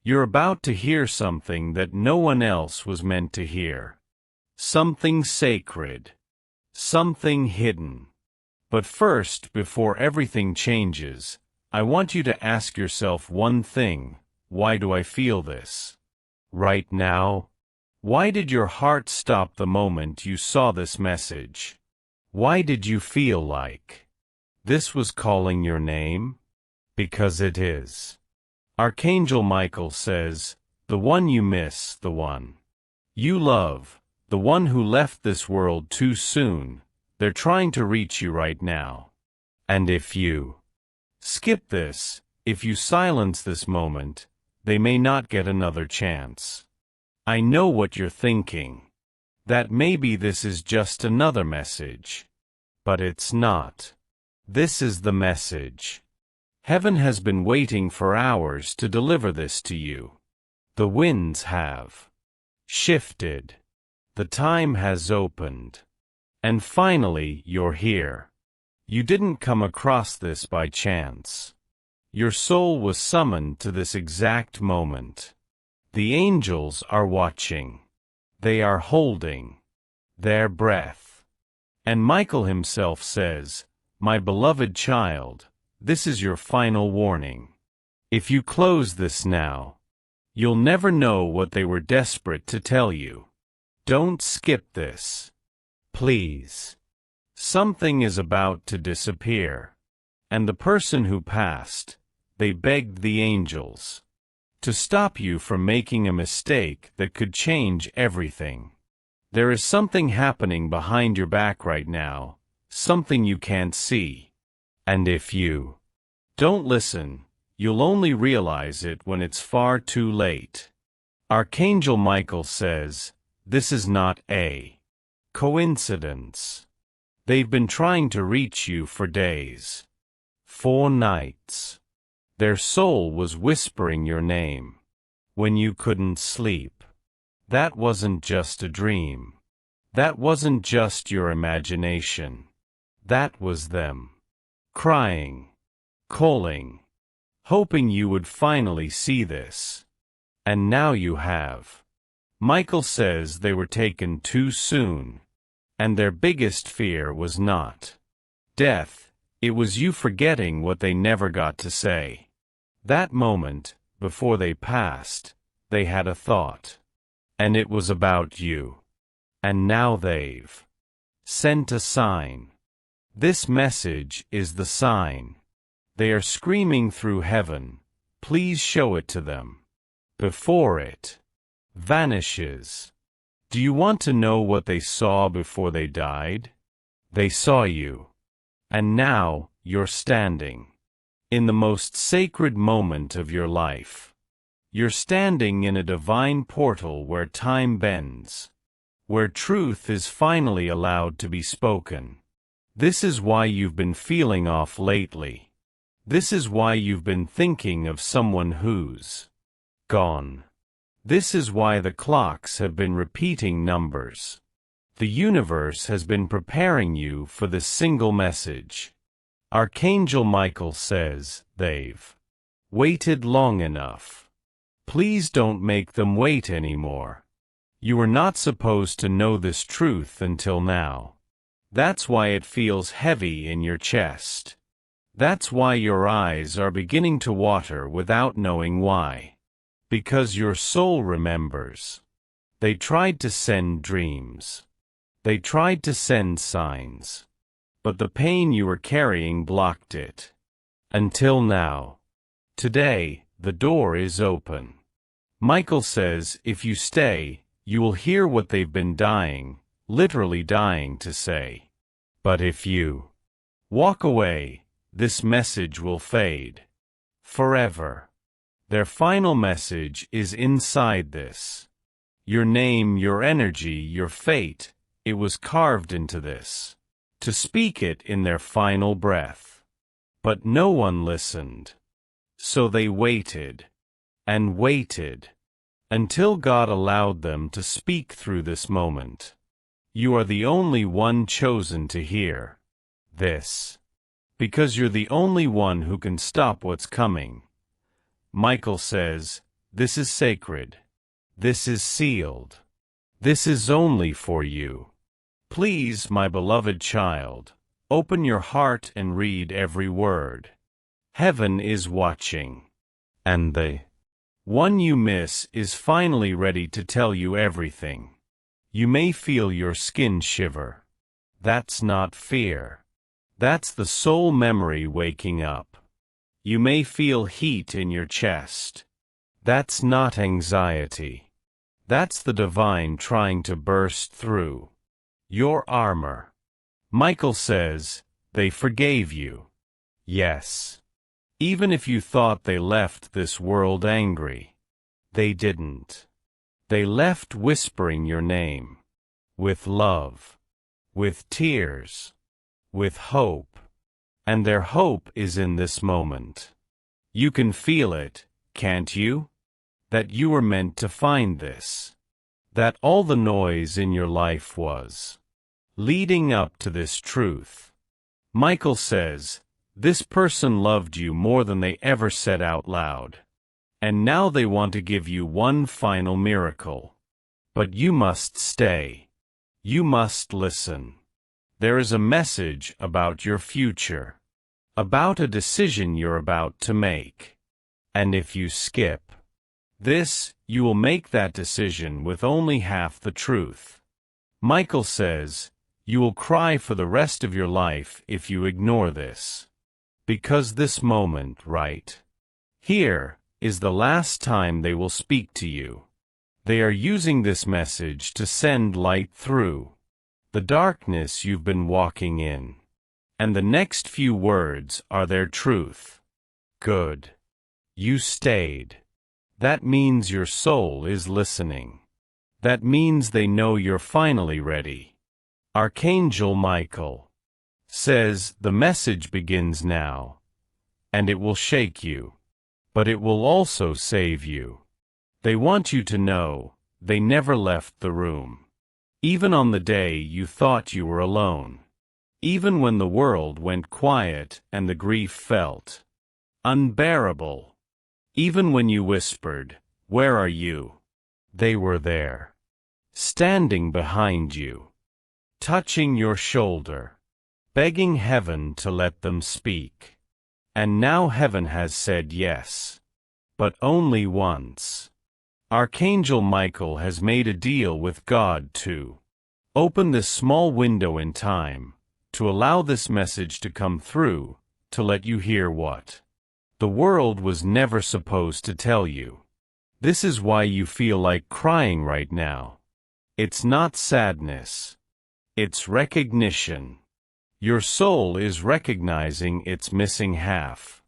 You're about to hear something that no one else was meant to hear. Something sacred. Something hidden. But first, before everything changes, I want you to ask yourself one thing. Why do I feel this? Right now? Why did your heart stop the moment you saw this message? Why did you feel like this was calling your name? Because it is. Archangel Michael says, the one you miss, the one you love, the one who left this world too soon, they're trying to reach you right now. And if you skip this, if you silence this moment, they may not get another chance. I know what you're thinking. That maybe this is just another message. But it's not. This is the message. Heaven has been waiting for hours to deliver this to you. The winds have shifted. The time has opened. And finally, you're here. You didn't come across this by chance. Your soul was summoned to this exact moment. The angels are watching. They are holding their breath. And Michael himself says, my beloved child, this is your final warning. If you close this now, you'll never know what they were desperate to tell you. Don't skip this. Please. Something is about to disappear. And the person who passed, they begged the angels to stop you from making a mistake that could change everything. There is something happening behind your back right now, something you can't see. And if you don't listen, you'll only realize it when it's far too late. Archangel Michael says, this is not a coincidence. They've been trying to reach you for days. 4 nights. Their soul was whispering your name when you couldn't sleep. That wasn't just a dream. That wasn't just your imagination. That was them. Crying. Calling. Hoping you would finally see this. And now you have. Michael says they were taken too soon. And their biggest fear was not death. It was you forgetting what they never got to say. That moment, before they passed, they had a thought. And it was about you. And now they've sent a sign. This message is the sign. They are screaming through heaven, please show it to them. Before it vanishes. Do you want to know what they saw before they died? They saw you. And now, you're standing in the most sacred moment of your life. You're standing in a divine portal where time bends, where truth is finally allowed to be spoken. This is why you've been feeling off lately. This is why you've been thinking of someone who's gone. This is why the clocks have been repeating numbers. The universe has been preparing you for this single message. Archangel Michael says, they've waited long enough. Please don't make them wait anymore. You were not supposed to know this truth until now. That's why it feels heavy in your chest. That's why your eyes are beginning to water without knowing why. Because your soul remembers. They tried to send dreams. They tried to send signs. But the pain you were carrying blocked it. Until now. Today, the door is open. Michael says, if you stay, you will hear what they've been dying, literally dying to say. But if you walk away, this message will fade. Forever. Their final message is inside this. Your name, your energy, your fate, it was carved into this. To speak it in their final breath. But no one listened. So they waited. And waited. Until God allowed them to speak through this moment. You are the only one chosen to hear this. Because you're the only one who can stop what's coming. Michael says, This is sacred. This is sealed. This is only for you. Please, my beloved child, open your heart and read every word. Heaven is watching. And the one you miss is finally ready to tell you everything. You may feel your skin shiver. That's not fear. That's the soul memory waking up. You may feel heat in your chest. That's not anxiety. That's the divine trying to burst through your armor. Michael says, they forgave you. Yes. Even if you thought they left this world angry. They didn't. They left whispering your name. With love. With tears. With hope. And their hope is in this moment. You can feel it, can't you? That you were meant to find this. That all the noise in your life was leading up to this truth. Michael says, this person loved you more than they ever said out loud. And now they want to give you one final miracle. But you must stay. You must listen. There is a message about your future. About a decision you're about to make. And if you skip this, you will make that decision with only half the truth. Michael says, you will cry for the rest of your life if you ignore this. Because this moment, right here, is the last time they will speak to you. They are using this message to send light through the darkness you've been walking in. And the next few words are their truth. Good. You stayed. That means your soul is listening. That means they know you're finally ready. Archangel Michael says the message begins now, and it will shake you, but it will also save you. They want you to know they never left the room. Even on the day you thought you were alone. Even when the world went quiet and the grief felt unbearable. Even when you whispered, "Where are you?" They were there. Standing behind you. Touching your shoulder. Begging heaven to let them speak. And now heaven has said yes. But only once. Archangel Michael has made a deal with God to open this small window in time, to allow this message to come through, to let you hear what the world was never supposed to tell you. This is why you feel like crying right now. It's not sadness. It's recognition. Your soul is recognizing its missing half.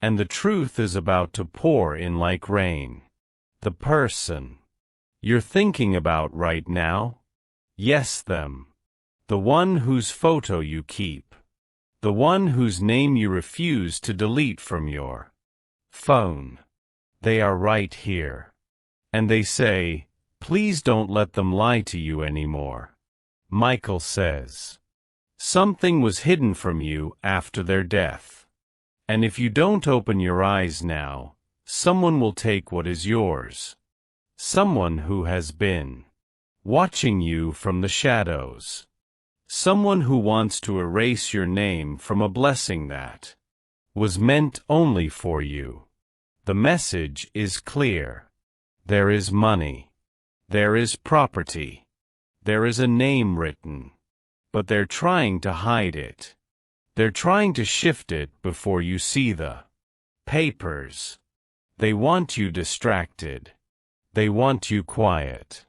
And the truth is about to pour in like rain. The person you're thinking about right now? Yes, them. The one whose photo you keep. The one whose name you refuse to delete from your phone. They are right here. And they say, please don't let them lie to you anymore. Michael says, something was hidden from you after their death. And if you don't open your eyes now, someone will take what is yours. Someone who has been watching you from the shadows. Someone who wants to erase your name from a blessing that was meant only for you. The message is clear. There is money. There is property. There is a name written. But they're trying to hide it. They're trying to shift it before you see the papers. They want you distracted. They want you quiet.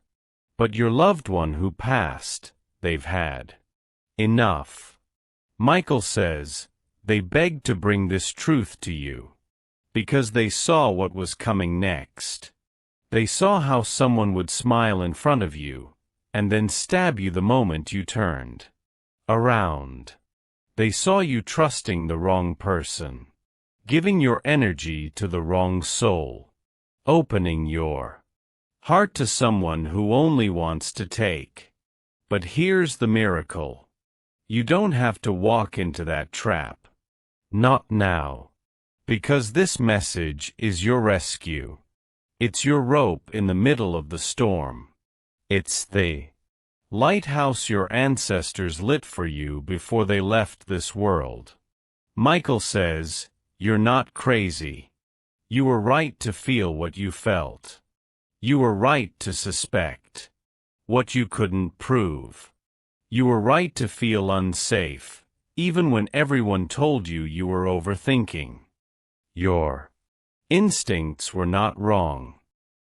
But your loved one who passed, they've had enough. Michael says, they begged to bring this truth to you. Because they saw what was coming next. They saw how someone would smile in front of you, and then stab you the moment you turned around. They saw you trusting the wrong person. Giving your energy to the wrong soul. Opening your heart to someone who only wants to take. But here's the miracle. You don't have to walk into that trap. Not now. Because this message is your rescue. It's your rope in the middle of the storm. It's the lighthouse your ancestors lit for you before they left this world. Michael says, you're not crazy. You were right to feel what you felt. You were right to suspect what you couldn't prove. You were right to feel unsafe, even when everyone told you you were overthinking. Your instincts were not wrong.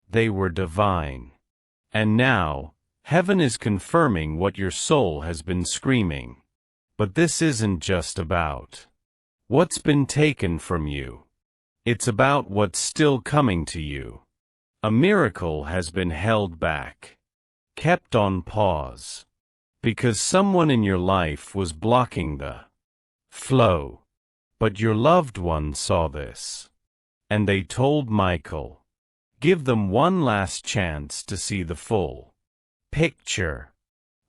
They were divine. And now, heaven is confirming what your soul has been screaming. But this isn't just about what's been taken from you. It's about what's still coming to you. A miracle has been held back, kept on pause, because someone in your life was blocking the flow. But your loved one saw this, and they told Michael, give them one last chance to see the full picture.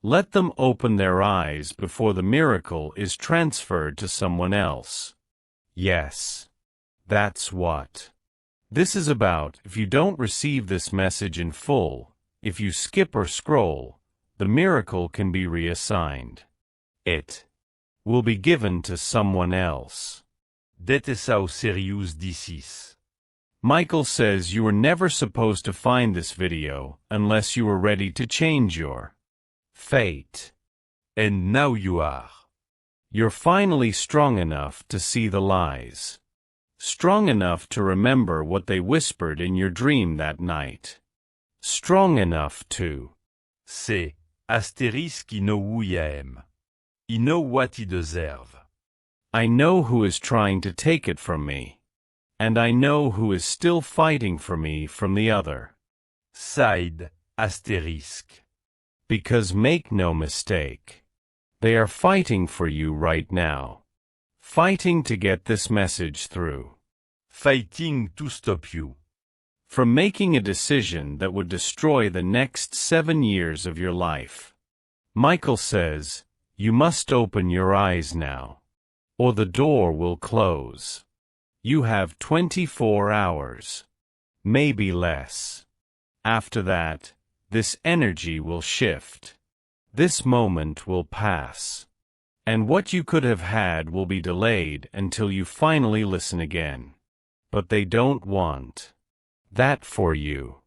Let them open their eyes before the miracle is transferred to someone else. Yes, that's what this is about. If you don't receive this message in full, if you skip or scroll, the miracle can be reassigned. It will be given to someone else. Dit is ao Sirius D6. Michael says you were never supposed to find this video unless you were ready to change your fate. And now you are. You're finally strong enough to see the lies. Strong enough to remember what they whispered in your dream that night. Strong enough to C'est astérisque il know who I am. I know what he deserve. I know who is trying to take it from me. And I know who is still fighting for me from the other side, astérisque. Because make no mistake, they are fighting for you right now. Fighting to get this message through. Fighting to stop you from making a decision that would destroy the next 7 years of your life. Michael says, you must open your eyes now, or the door will close. You have 24 hours, maybe less. After that, this energy will shift. This moment will pass. And what you could have had will be delayed until you finally listen again. But they don't want that for you.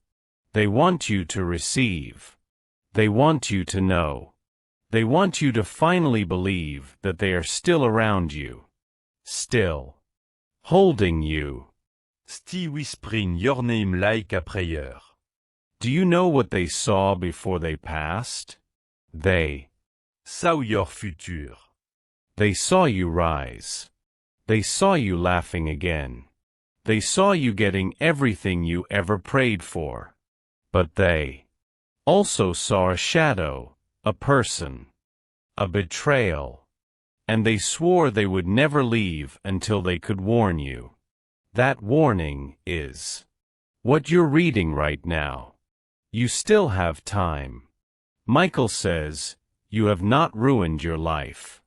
They want you to receive. They want you to know. They want you to finally believe that they are still around you. Still holding you. Still whispering your name like a prayer. Do you know what they saw before they passed? They saw your future. They saw you rise. They saw you laughing again. They saw you getting everything you ever prayed for. But they also saw a shadow, a person, a betrayal. And they swore they would never leave until they could warn you. That warning is what you're reading right now. You still have time. Michael says, you have not ruined your life.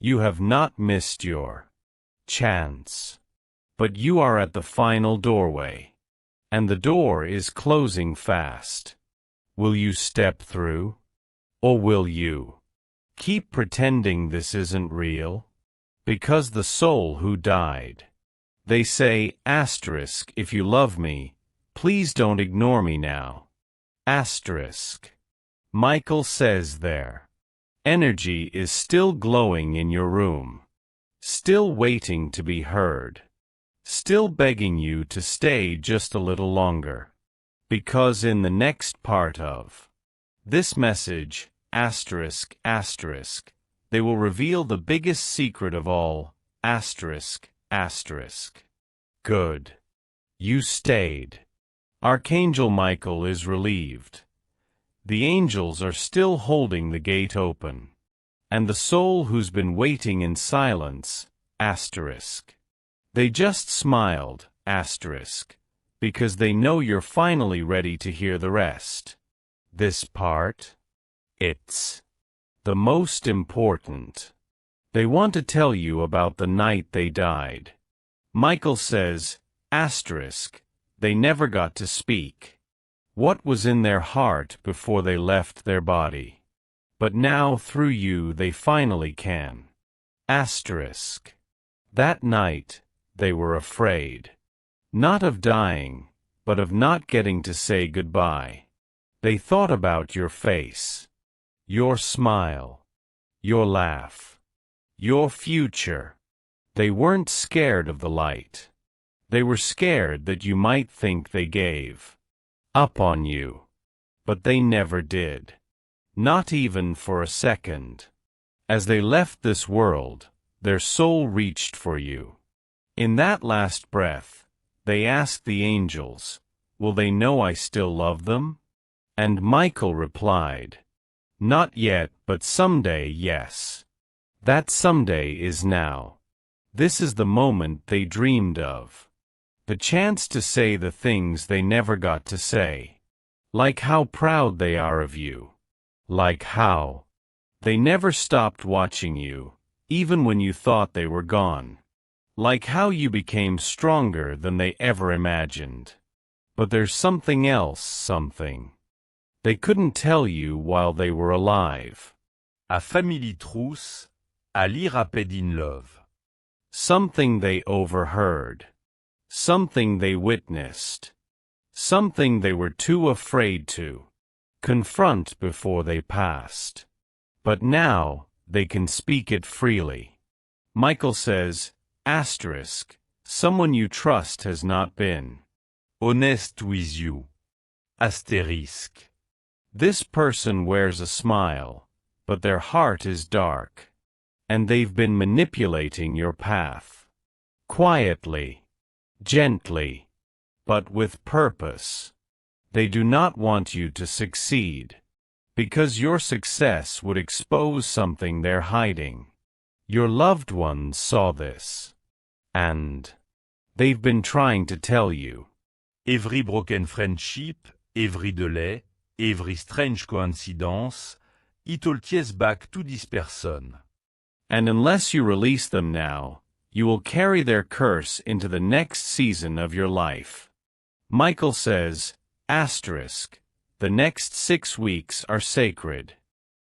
You have not missed your chance. But you are at the final doorway. And the door is closing fast. Will you step through? Or will you keep pretending this isn't real? Because the soul who died. They say, asterisk, if you love me, please don't ignore me now. Asterisk. Michael says their energy is still glowing in your room. Still waiting to be heard. Still begging you to stay just a little longer. Because in the next part of this message, asterisk, asterisk, they will reveal the biggest secret of all, asterisk, asterisk. Good. You stayed. Archangel Michael is relieved. The angels are still holding the gate open. And the soul who's been waiting in silence, asterisk. They just smiled, asterisk, because they know you're finally ready to hear the rest. This part? It's the most important. They want to tell you about the night they died. Michael says, asterisk, They never got to speak. What was in their heart before they left their body. But now through you they finally can. Asterisk. That night, they were afraid. Not of dying, but of not getting to say goodbye. They thought about your face. Your smile. Your laugh. Your future. They weren't scared of the light. They were scared that you might think they gave up on you. But they never did. Not even for a second. As they left this world, their soul reached for you. In that last breath, they asked the angels, "Will they know I still love them?" And Michael replied, "Not yet, but someday, yes." That someday is now. This is the moment they dreamed of. The chance to say the things they never got to say. Like how proud they are of you. Like how they never stopped watching you, even when you thought they were gone. Like how you became stronger than they ever imagined. But there's something else, something they couldn't tell you while they were alive. À Family Trousse, à lire à Paid in Love. Something they overheard. Something they witnessed. Something they were too afraid to confront before they passed. But now, they can speak it freely. Michael says, asterisk, someone you trust has not been Honest with you. Astérisque. This person wears a smile, but their heart is dark. And they've been manipulating your path. Quietly. Gently. But with purpose. They do not want you to succeed. Because your success would expose something they're hiding. Your loved ones saw this. And they've been trying to tell you. Every broken friendship, every delay, every strange coincidence, it all ties back to this person. And unless you release them now, you will carry their curse into the next season of your life. Michael says, asterisk, the next 6 weeks are sacred.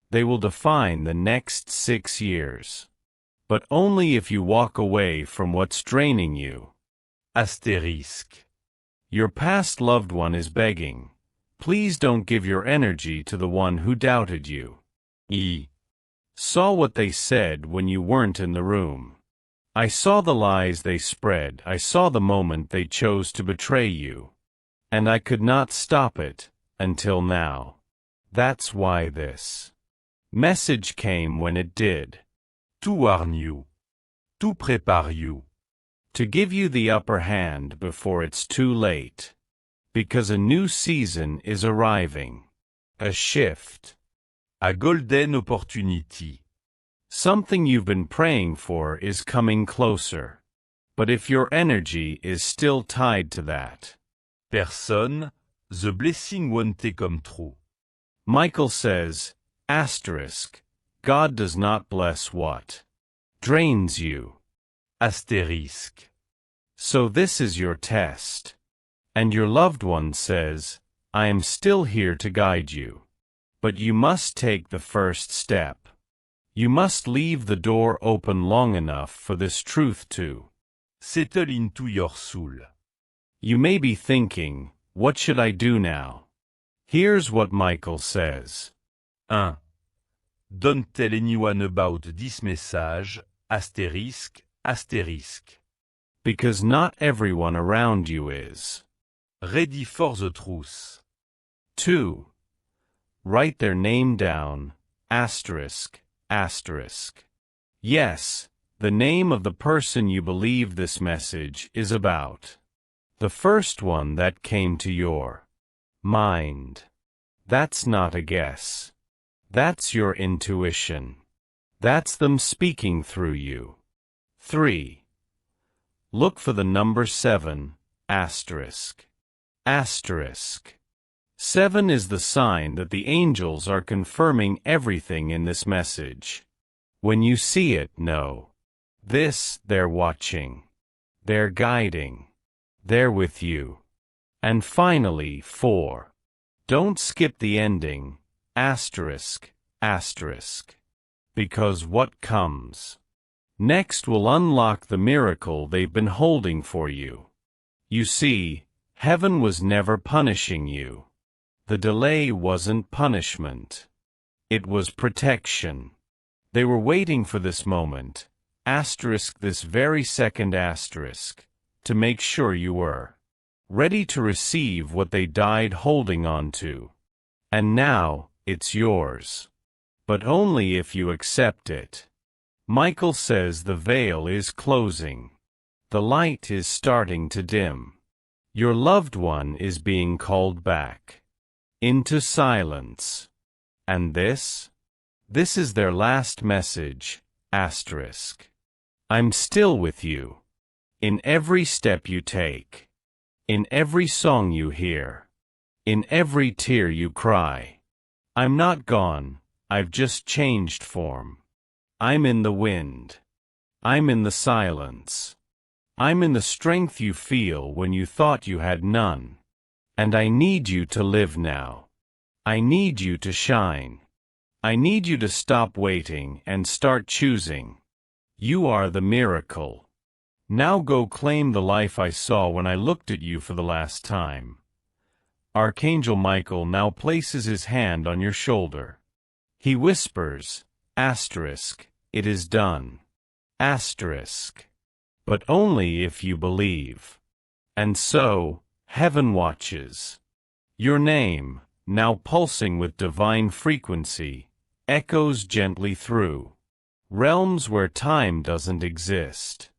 They will define the next 6 years. But only if you walk away from what's draining you. Astérisque. Your past loved one is begging. Please don't give your energy to the one who doubted you. He saw what they said when you weren't in the room. I saw the lies they spread. I saw the moment they chose to betray you. And I could not stop it, until now. That's why this message came when it did. To warn you. To prepare you. To give you the upper hand before it's too late. Because a new season is arriving. A shift. A golden opportunity. Something you've been praying for is coming closer. But if your energy is still tied to that. Personne, the blessing won't come true. Michael says, asterisk, God does not bless what drains you. Astérisque. So this is your test. And your loved one says, I am still here to guide you. But you must take the first step. You must leave the door open long enough for this truth to settle into your soul. You may be thinking, what should I do now? Here's what Michael says. 1. Don't tell anyone about this message, astérisque, astérisque. Because not everyone around you is ready for the truth. 2. Write their name down, asterisk, asterisk. Yes, the name of the person you believe this message is about. The first one that came to your mind. That's not a guess. That's your intuition. That's them speaking through you. 3. Look for the number 7, asterisk. Asterisk. 7 is the sign that the angels are confirming everything in this message. When you see it, know this, they're watching. They're guiding. They're with you. And finally, 4. Don't skip the ending, asterisk, asterisk. Because what comes next will unlock the miracle they've been holding for you. You see, heaven was never punishing you. The delay wasn't punishment. It was protection. They were waiting for this moment, asterisk this very second asterisk, to make sure you were ready to receive what they died holding on to. And now, it's yours. But only if you accept it. Michael says the veil is closing. The light is starting to dim. Your loved one is being called back into silence. And this is their last message, asterisk. I'm still with you. In every step you take. In every song you hear. In every tear you cry. I'm not gone, I've just changed form. I'm in the wind. I'm in the silence. I'm in the strength you feel when you thought you had none. And I need you to live now. I need you to shine. I need you to stop waiting and start choosing. You are the miracle. Now go claim the life I saw when I looked at you for the last time. Archangel Michael now places his hand on your shoulder. He whispers, asterisk, it is done. Asterisk. But only if you believe. And so, heaven watches. Your name, now pulsing with divine frequency, echoes gently through realms where time doesn't exist,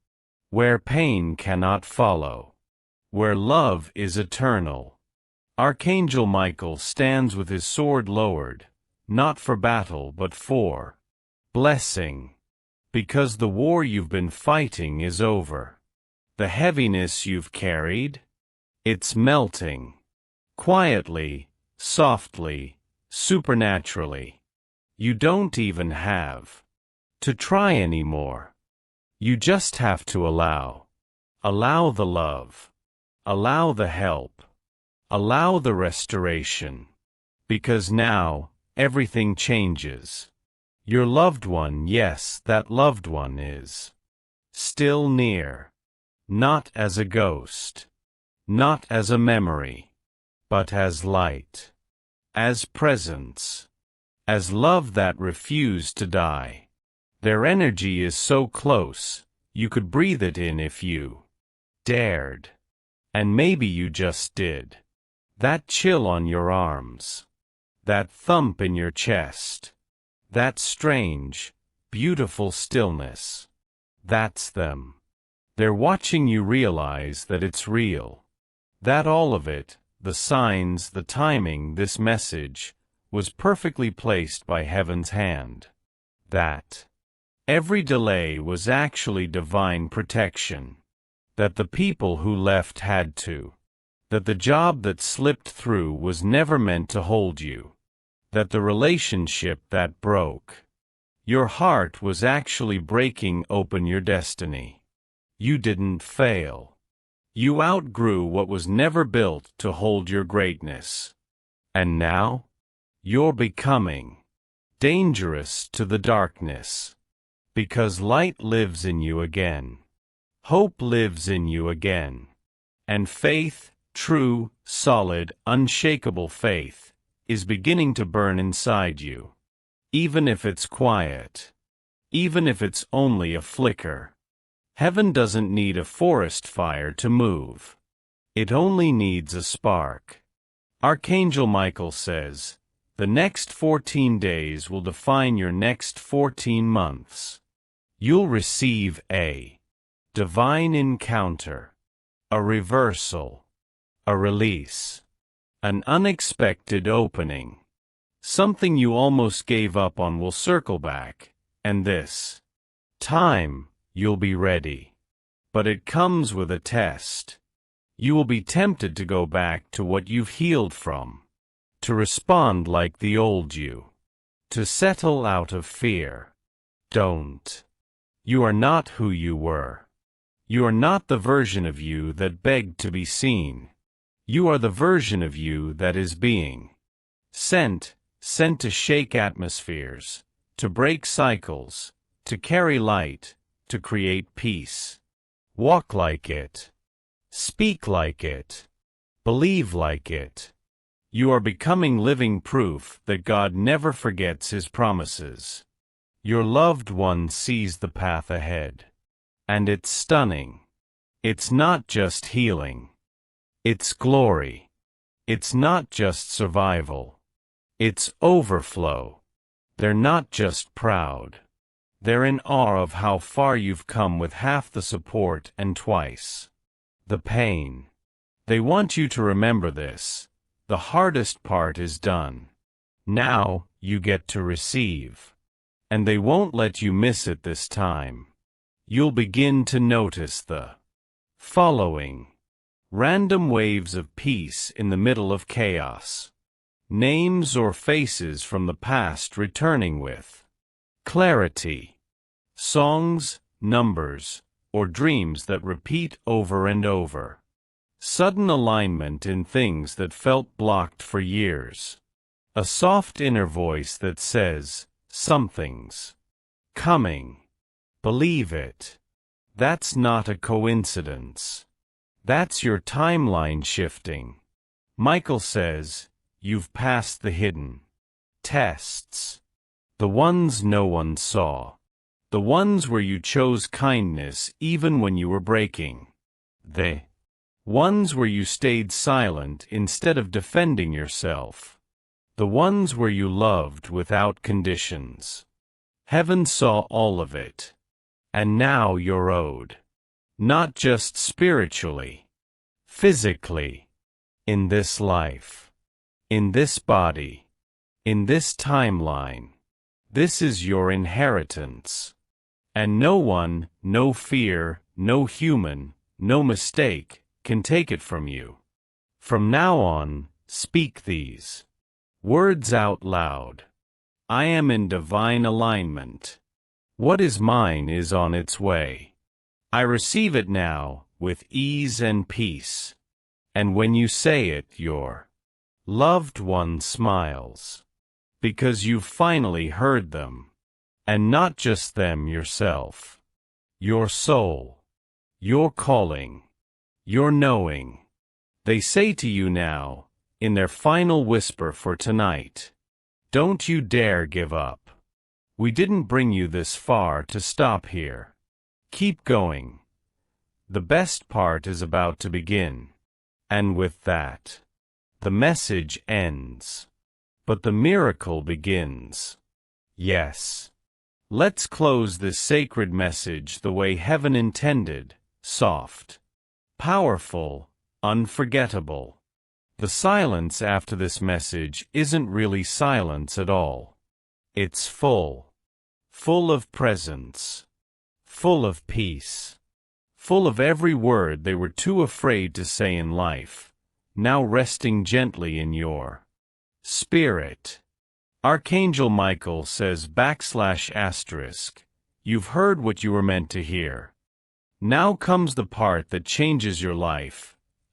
where pain cannot follow, where love is eternal. Archangel Michael stands with his sword lowered, not for battle but for blessing. Because the war you've been fighting is over. The heaviness you've carried, it's melting. Quietly, softly, supernaturally. You don't even have to try anymore. You just have to allow. Allow the love. Allow the help. Allow the restoration. Because now, everything changes. Your loved one, yes, that loved one is still near. Not as a ghost. Not as a memory. But as light. As presence. As love that refused to die. Their energy is so close, you could breathe it in if you dared. And maybe you just did. That chill on your arms. That thump in your chest. That strange, beautiful stillness. That's them. They're watching you realize that it's real. That all of it, the signs, the timing, this message, was perfectly placed by heaven's hand. That every delay was actually divine protection. That the people who left had to. That the job that slipped through was never meant to hold you. That the relationship that broke your heart was actually breaking open your destiny. You didn't fail. You outgrew what was never built to hold your greatness. And now? You're becoming dangerous to the darkness. Because light lives in you again. Hope lives in you again. And faith, true, solid, unshakable faith, is beginning to burn inside you. Even if it's quiet. Even if it's only a flicker. Heaven doesn't need a forest fire to move. It only needs a spark. Archangel Michael says, the next 14 days will define your next 14 months. You'll receive a divine encounter, a reversal, a release, an unexpected opening. Something you almost gave up on will circle back, and this time, you'll be ready. But it comes with a test. You will be tempted to go back to what you've healed from. To respond like the old you. To settle out of fear. Don't. You are not who you were. You are not the version of you that begged to be seen. You are the version of you that is being sent to shake atmospheres, to break cycles, to carry light, to create peace. Walk like it. Speak like it. Believe like it. You are becoming living proof that God never forgets His promises. Your loved one sees the path ahead. And it's stunning. It's not just healing. It's glory. It's not just survival. It's overflow. They're not just proud. They're in awe of how far you've come with half the support and twice the pain. They want you to remember this. The hardest part is done. Now, you get to receive. And they won't let you miss it this time. You'll begin to notice the following random waves of peace in the middle of chaos. Names or faces from the past returning with clarity. Songs, numbers, or dreams that repeat over and over. Sudden alignment in things that felt blocked for years. A soft inner voice that says, something's coming. Believe it. That's not a coincidence. That's your timeline shifting. Michael says, you've passed the hidden tests. The ones no one saw. The ones where you chose kindness even when you were breaking. The ones where you stayed silent instead of defending yourself. The ones where you loved without conditions. Heaven saw all of it. And now you're owed. Not just spiritually. Physically. In this life. In this body. In this timeline. This is your inheritance. And no one, no fear, no human, no mistake, can take it from you. From now on, speak these words out loud. I am in divine alignment. What is mine is on its way. I receive it now, with ease and peace. And when you say it, your loved one smiles. Because you've finally heard them. And not just them yourself. Your soul. Your calling. Your knowing. They say to you now, in their final whisper for tonight, don't you dare give up. We didn't bring you this far to stop here. Keep going. The best part is about to begin. And with that, the message ends. But the miracle begins. Yes. Let's close this sacred message the way heaven intended, soft, powerful, unforgettable. The silence after this message isn't really silence at all. It's full. Full of presence. Full of peace. Full of every word they were too afraid to say in life, now resting gently in your spirit. Archangel Michael says /*, you've heard what you were meant to hear. Now comes the part that changes your life, *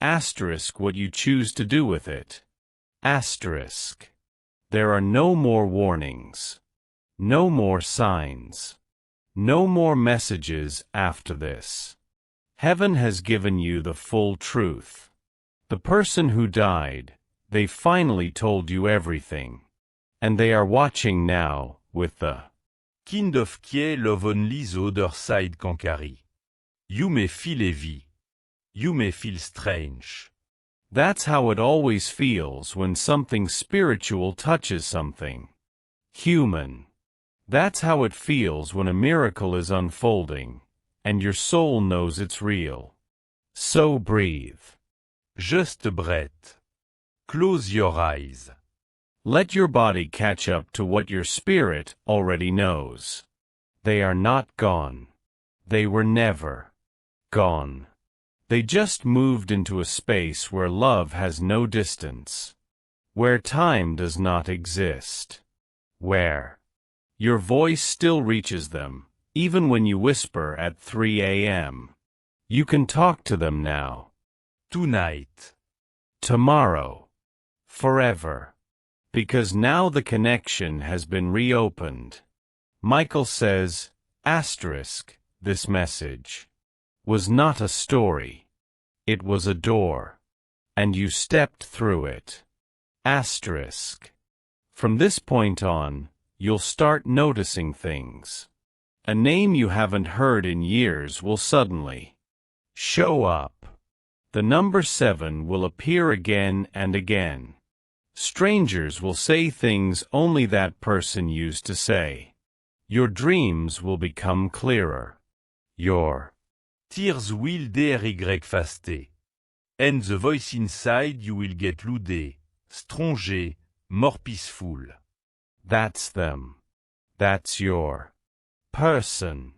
what you choose to do with it. * There are no more warnings. No more signs. No more messages after this. Heaven has given you the full truth. The person who died, they finally told you everything. And they are watching now, with the Kind of kie lovonly other side kankari. You may feel heavy. You may feel strange. That's how it always feels when something spiritual touches something human. That's how it feels when a miracle is unfolding, and your soul knows it's real. So breathe. Just breath. Close your eyes. Let your body catch up to what your spirit already knows. They are not gone. They were never gone. They just moved into a space where love has no distance. Where time does not exist. Where your voice still reaches them, even when you whisper at 3 a.m. You can talk to them now. Tonight. tomorrow, forever. Because now the connection has been reopened. Michael says, this message was not a story. It was a door. And you stepped through it. From this point on, you'll start noticing things. A name you haven't heard in years will suddenly show up. The number 7 will appear again and again. Strangers will say things only that person used to say. Your dreams will become clearer. Your tears will dry and the voice inside you will get loudé, stronger, more peaceful. That's them. That's your person.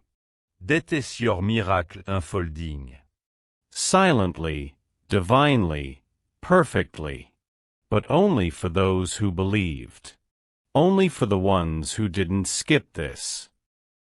That is your miracle unfolding. Silently, divinely, perfectly. But only for those who believed. Only for the ones who didn't skip this.